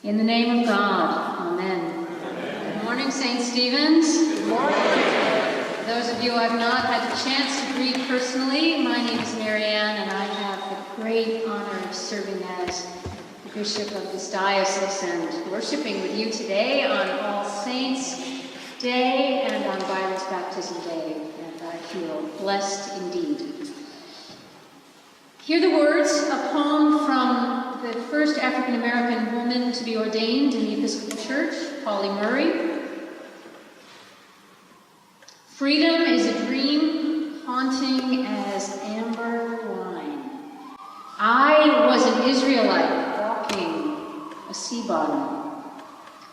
In the name of God, amen. Good morning, St. Stephen's. Good morning. For those of you I've not had the chance to greet personally, my name is Mariann, and I have the great honor of serving as the bishop of this diocese and worshiping with you today on All Saints' Day and on Byron's Baptism Day, and I feel blessed indeed. Hear the words, a poem from the first African-American woman to be ordained in the Episcopal Church, Polly Murray. Freedom is a dream haunting as amber wine. I was an Israelite walking a sea bottom.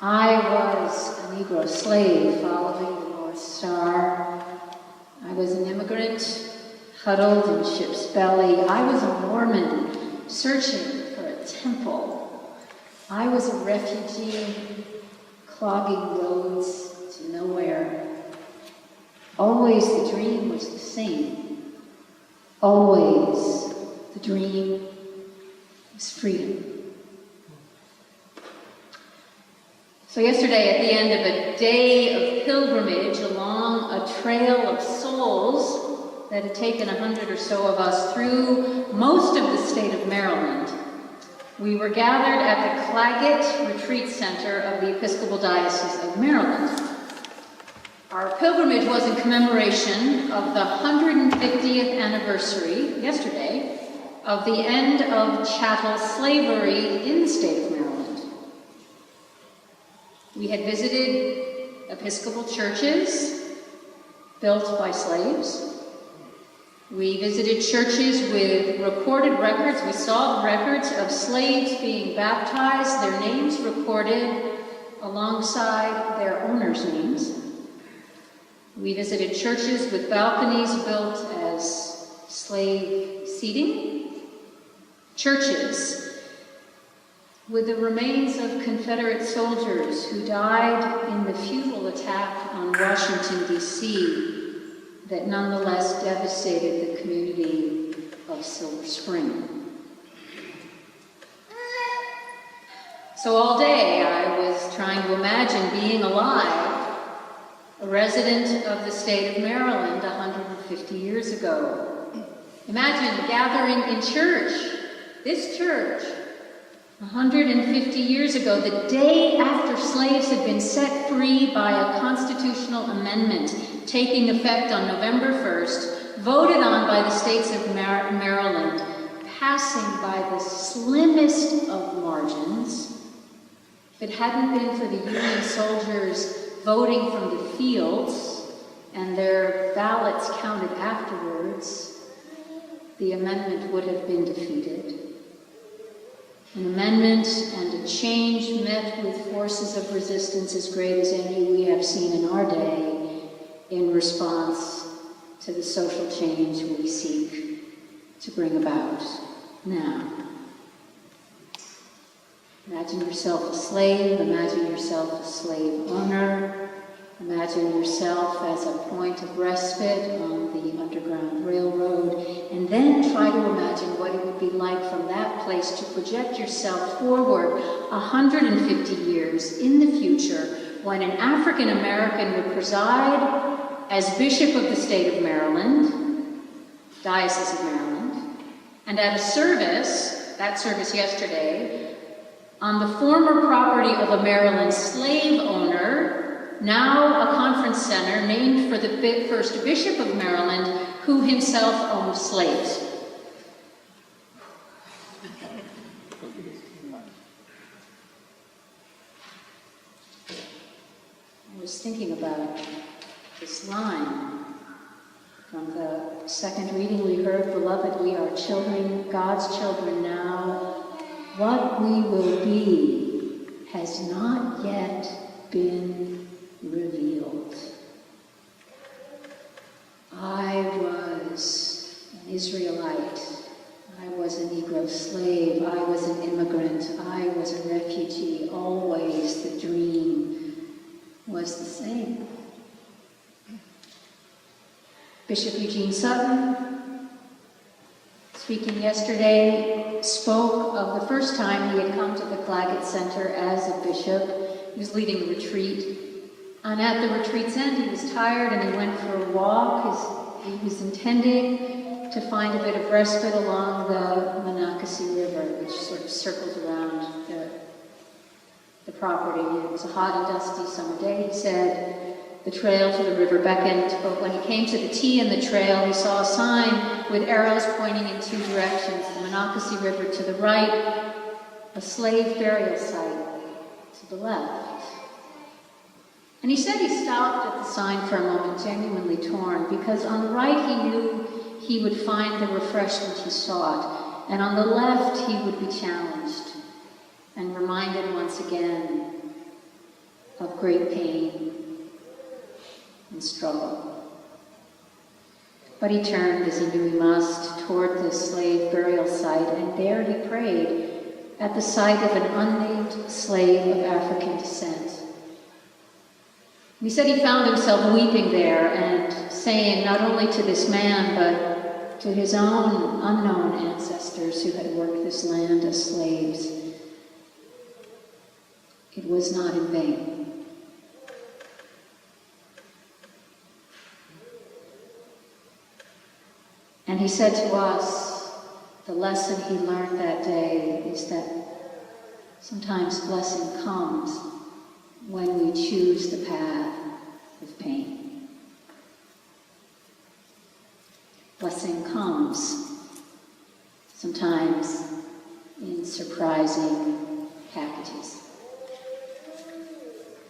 I was a Negro slave following the North Star. I was an immigrant huddled in ship's belly. I was a Mormon searching for a temple. I was a refugee clogging roads to nowhere. Always the dream was the same. Always the dream was freedom. So yesterday, at the end of a day of pilgrimage along a trail of souls that had taken 100 or so of us through most of the state of Maryland, we were gathered at the Claggett Retreat Center of the Episcopal Diocese of Maryland. Our pilgrimage was in commemoration of the 150th anniversary, yesterday, of the end of chattel slavery in the state of Maryland. We had visited Episcopal churches built by slaves. We visited churches with recorded records. We saw records of slaves being baptized, their names recorded alongside their owners' names. We visited churches with balconies built as slave seating. Churches with the remains of Confederate soldiers who died in the futile attack on Washington, D.C., that nonetheless devastated the community of Silver Spring. So all day I was trying to imagine being alive, a resident of the state of Maryland 150 years ago. Imagine gathering in church, this church, 150 years ago, the day after slaves had been set free by a constitutional amendment taking effect on November 1st, voted on by the states of Maryland, passing by the slimmest of margins. If it hadn't been for the Union soldiers voting from the fields and their ballots counted afterwards, the amendment would have been defeated. An amendment and a change met with forces of resistance as great as any we have seen in our day in response to the social change we seek to bring about now. Imagine yourself a slave, imagine yourself a slave owner, imagine yourself as a point of respite on the Underground Railroad, and then try to imagine what it would be like from that place to project yourself forward 150 years in the future when an African American would preside as Bishop of the state of Maryland, Diocese of Maryland, and at a service, that service yesterday, on the former property of a Maryland slave owner, now a conference center named for the first Bishop of Maryland, who himself owned slaves. I was thinking about this line from the second reading we heard, "Beloved, we are children, God's children now. What we will be has not yet been revealed." I was an Israelite. I was a Negro slave. I was an immigrant. I was a refugee. Always the dream was the same. Bishop Eugene Sutton, speaking yesterday, spoke of the first time he had come to the Claggett Center as a bishop. He was leading a retreat. And at the retreat's end, he was tired and he went for a walk. He was intending to find a bit of respite along the Monocacy River, which sort of circles around the property. It was a hot and dusty summer day, he said. The trail to the river beckoned, but when he came to the T in the trail, he saw a sign with arrows pointing in two directions. The Monocacy River to the right, a slave burial site to the left. And he said he stopped at the sign for a moment, genuinely torn, because on the right he knew he would find the refreshment he sought, and on the left he would be challenged and reminded once again of great pain and struggle. But he turned, as he knew he must, toward the slave burial site, and there he prayed at the site of an unnamed slave of African descent. He said he found himself weeping there and saying not only to this man, but to his own unknown ancestors who had worked this land as slaves, it was not in vain. And he said to us, the lesson he learned that day is that sometimes blessing comes when we choose the path of pain. Blessing comes sometimes in surprising packages.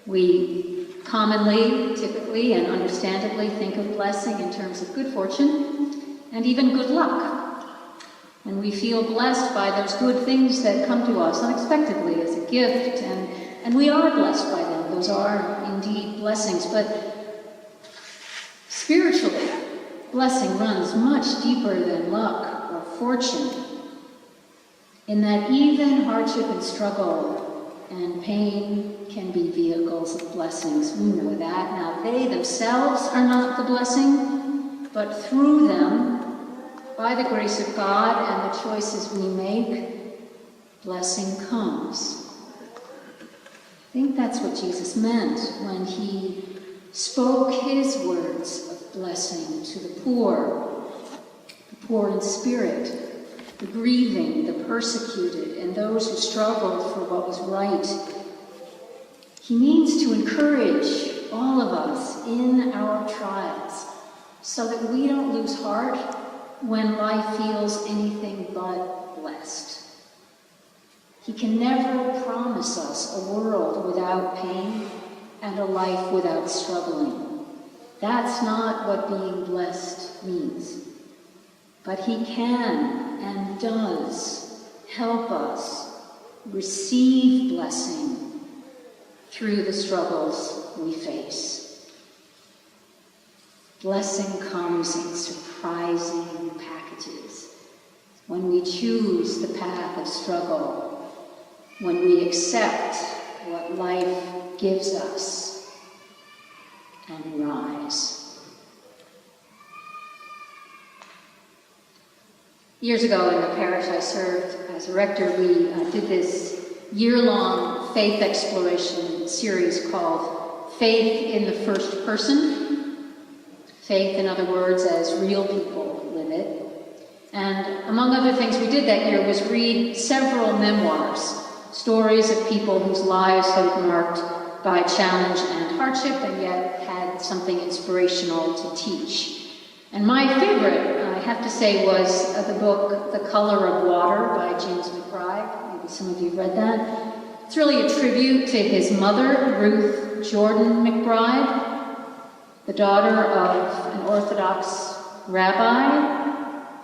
We commonly, typically, and understandably think of blessing in terms of good fortune and even good luck. And we feel blessed by those good things that come to us unexpectedly as a gift, and we are blessed by them. Those are indeed blessings, but spiritually, blessing runs much deeper than luck or fortune, in that even hardship and struggle and pain can be vehicles of blessings. We know that. Now, they themselves are not the blessing, but through them, by the grace of God and the choices we make, blessing comes. I think that's what Jesus meant when he spoke his words of blessing to the poor in spirit, the grieving, the persecuted, and those who struggled for what was right. He means to encourage all of us in our trials so that we don't lose heart when life feels anything but blessed. He can never promise us a world without pain and a life without struggling. That's not what being blessed means. But he can and does help us receive blessing through the struggles we face. Blessing comes in surprising packages when we choose the path of struggle, when we accept what life gives us and rise. Years ago in the parish I served as a rector, we did this year-long faith exploration series called Faith in the First Person. Faith, in other words, as real people live it. And among other things we did that year was read several memoirs, stories of people whose lives had been marked by challenge and hardship and yet had something inspirational to teach. And my favorite, I have to say, was the book The Color of Water by James McBride. Maybe some of you read that. It's really a tribute to his mother, Ruth Jordan McBride, the daughter of an Orthodox rabbi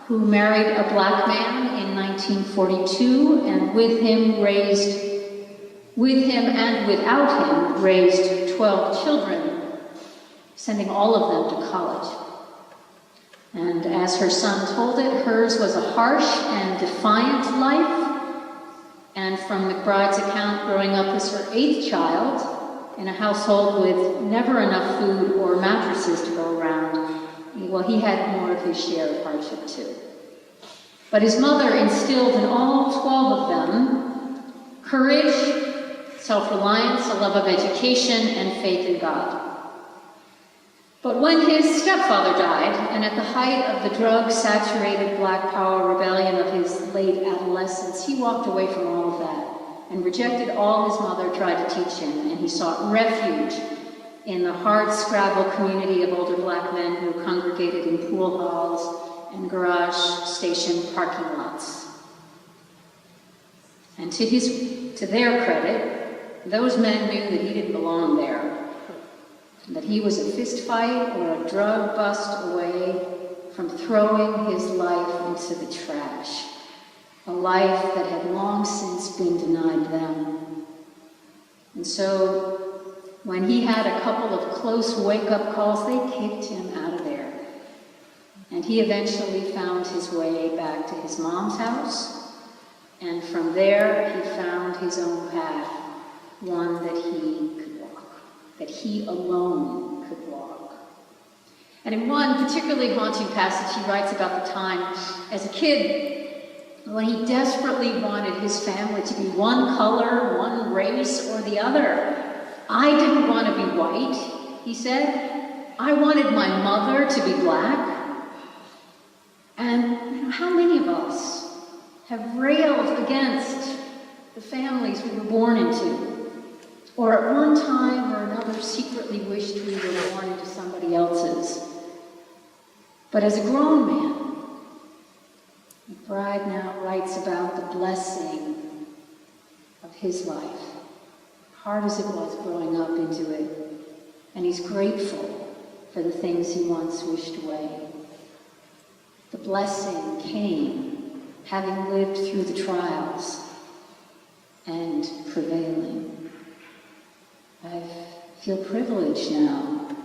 who married a black man in 1942 and with him and without him raised 12 children, sending all of them to college. And as her son told it, hers was a harsh and defiant life. And from McBride's account, growing up as her 8th child in a household with never enough food or mattresses to go around, well, he had more of his share of hardship too. But his mother instilled in all 12 of them courage, self-reliance, a love of education, and faith in God. But when his stepfather died, and at the height of the drug-saturated Black Power rebellion of his late adolescence, he walked away from all of that and rejected all his mother tried to teach him, and he sought refuge in the hard-scrabble community of older Black men who congregated in pool halls and garage station parking lots. And to their credit, those men knew that he didn't belong there, that he was a fist fight or a drug bust away from throwing his life into the trash, a life that had long since been denied them. And so, when he had a couple of close wake-up calls, they kicked him out of there. And he eventually found his way back to his mom's house, and from there he found his own path, one that he could walk, that he alone could walk. And in one particularly haunting passage, he writes about the time as a kid when he desperately wanted his family to be one color, one race, or the other. I didn't want to be white, he said. I wanted my mother to be Black. And how many of us have railed against the families we were born into, or at one time or another secretly wished we were born into somebody else's? But as a grown man, McBride now writes about the blessing of his life, hard as it was growing up into it, and he's grateful for the things he once wished away. The blessing came having lived through the trials and prevailing. I feel privileged now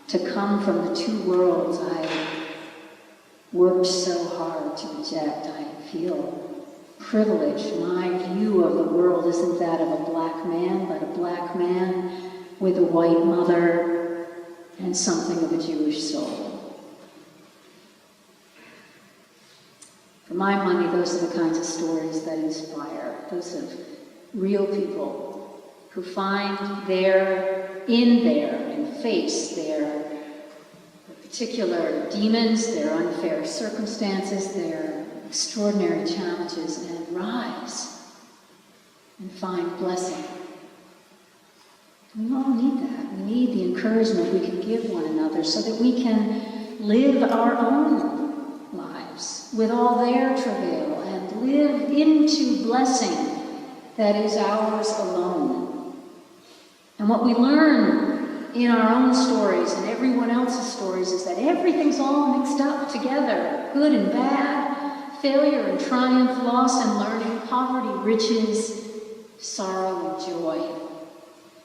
to come from the two worlds I worked so hard to reject. I feel privileged. My view of the world isn't that of a Black man, but a Black man with a white mother and something of a Jewish soul. For my money, those are the kinds of stories that inspire. Those of real people who find and face their particular demons, their unfair circumstances, their extraordinary challenges, and rise and find blessing. We all need that. We need the encouragement we can give one another so that we can live our own lives with all their travail and live into blessing that is ours alone. And what we learn in our own stories and everyone else's stories is that everything's all mixed up together, good and bad, failure and triumph, loss and learning, poverty, riches, sorrow and joy.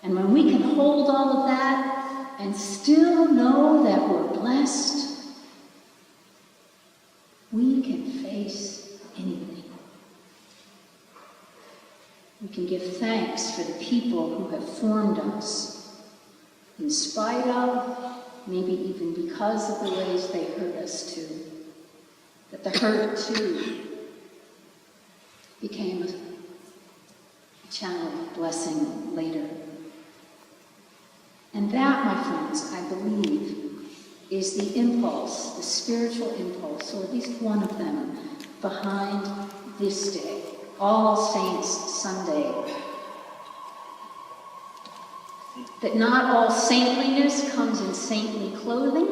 And when we can hold all of that and still know that we're blessed, we can face anything. We can give thanks for the people who have formed us, in spite of, maybe even because of the ways they hurt us too. That the hurt too became a channel of blessing later. And that, my friends, I believe, is the impulse, the spiritual impulse, or at least one of them, behind this day, All Saints Sunday. That not all saintliness comes in saintly clothing,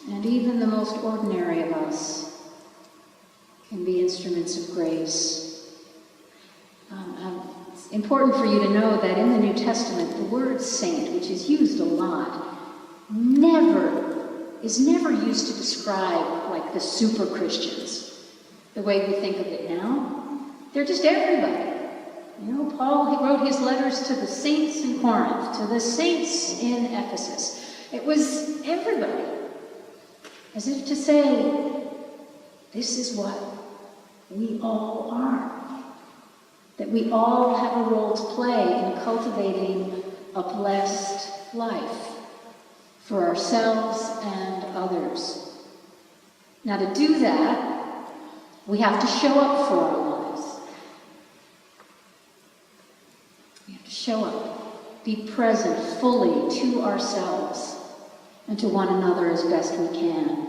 and even the most ordinary of us can be instruments of grace. It's important for you to know that in the New Testament, the word saint, which is used a lot, is never used to describe like the super Christians, the way we think of it now. They're just everybody. You know, Paul, he wrote his letters to the saints in Corinth, to the saints in Ephesus. It was everybody, as if to say, this is what we all are. That we all have a role to play in cultivating a blessed life for ourselves and others. Now, to do that, We have to show up for our lives. We have to show up, be present fully to ourselves and to one another as best we can.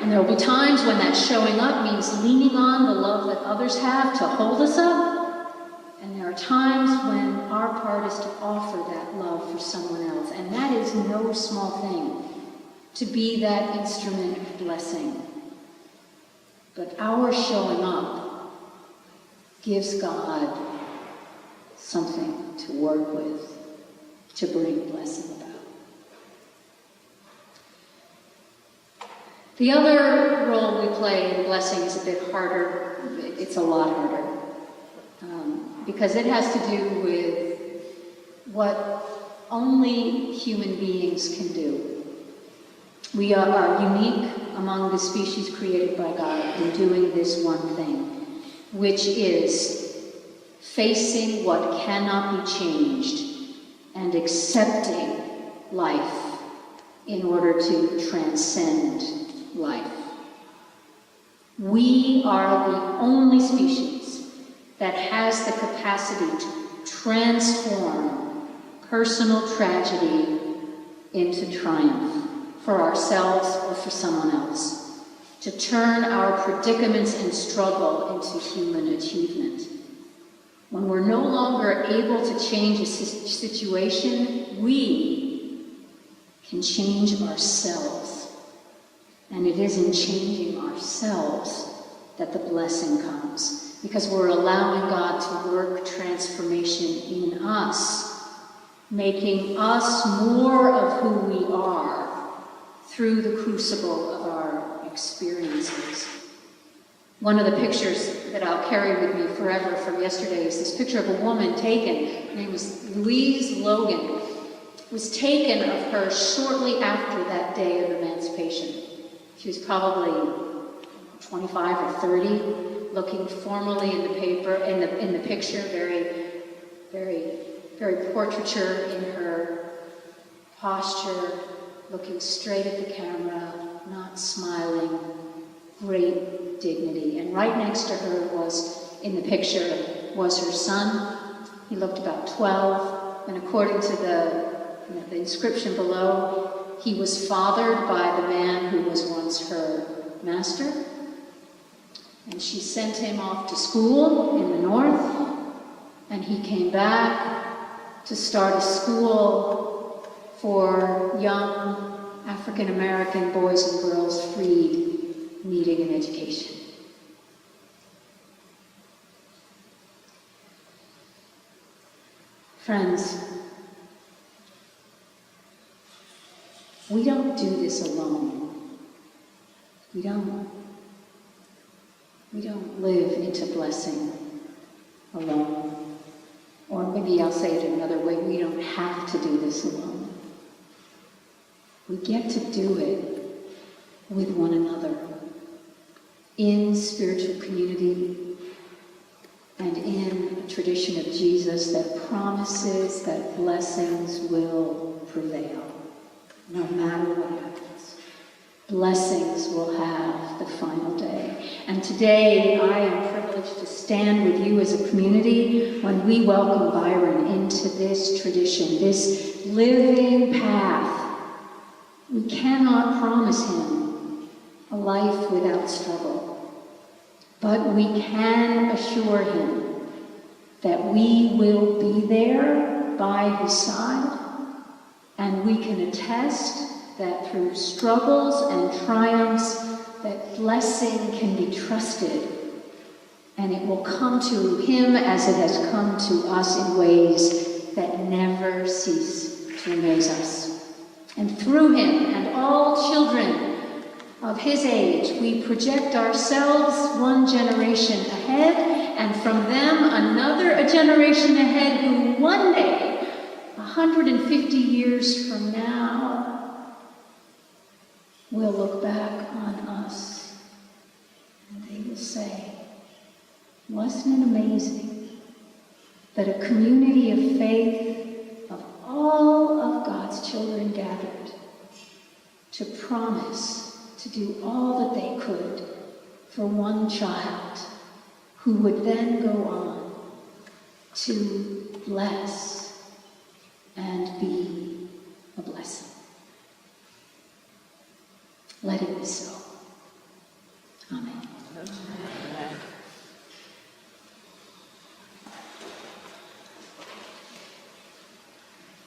And there will be times when that showing up means leaning on the love that others have to hold us up. And there are times when our part is to offer that love for someone else. And that is no small thing, to be that instrument of blessing. But our showing up gives God something to work with, to bring blessing about. The other role we play in blessing is a bit harder. It's a lot harder. Because it has to do with what only human beings can do. We are unique among the species created by God in doing this one thing, which is facing what cannot be changed and accepting life in order to transcend life. We are the only species that has the capacity to transform personal tragedy into triumph for ourselves or for someone else, to turn our predicaments and struggle into human achievement. When we're no longer able to change a situation, we can change ourselves. And it is in changing ourselves that the blessing comes, because we're allowing God to work transformation in us, making us more of who we are through the crucible of our experiences. One of the pictures that I'll carry with me forever from yesterday is this picture of a woman taken, her name was Louise Logan, was taken of her shortly after that day of emancipation. She was probably 25 or 30, looking formally in the paper, in the picture, very, very, very portraiture in her posture, looking straight at the camera, not smiling, great dignity. And right next to her was, in the picture, was her son. He looked about 12, and according to the inscription below, he was fathered by the man who was once her master. And she sent him off to school in the north, and he came back to start a school for young African-American boys and girls freed, needing an education. Friends, we don't do this alone. We don't live into blessing alone. Or maybe I'll say it another way, we don't have to do this alone. We get to do it with one another, in spiritual community, and in a tradition of Jesus that promises that blessings will prevail, no matter what happens. Blessings will have the final day. And today, I am privileged to stand with you as a community when we welcome Byron into this tradition, this living path. We cannot promise him a life without struggle, but we can assure him that we will be there by his side, and we can attest that through struggles and triumphs, that blessing can be trusted, and it will come to him as it has come to us in ways that never cease to amaze us. And through him and all children of his age, we project ourselves one generation ahead, and from them a generation ahead who one day, 150 years from now, will look back on us and they will say, wasn't it amazing that a community of faith of all of God's children gathered to promise to do all that they could for one child who would then go on to bless and be a blessing. Let it be so. Amen.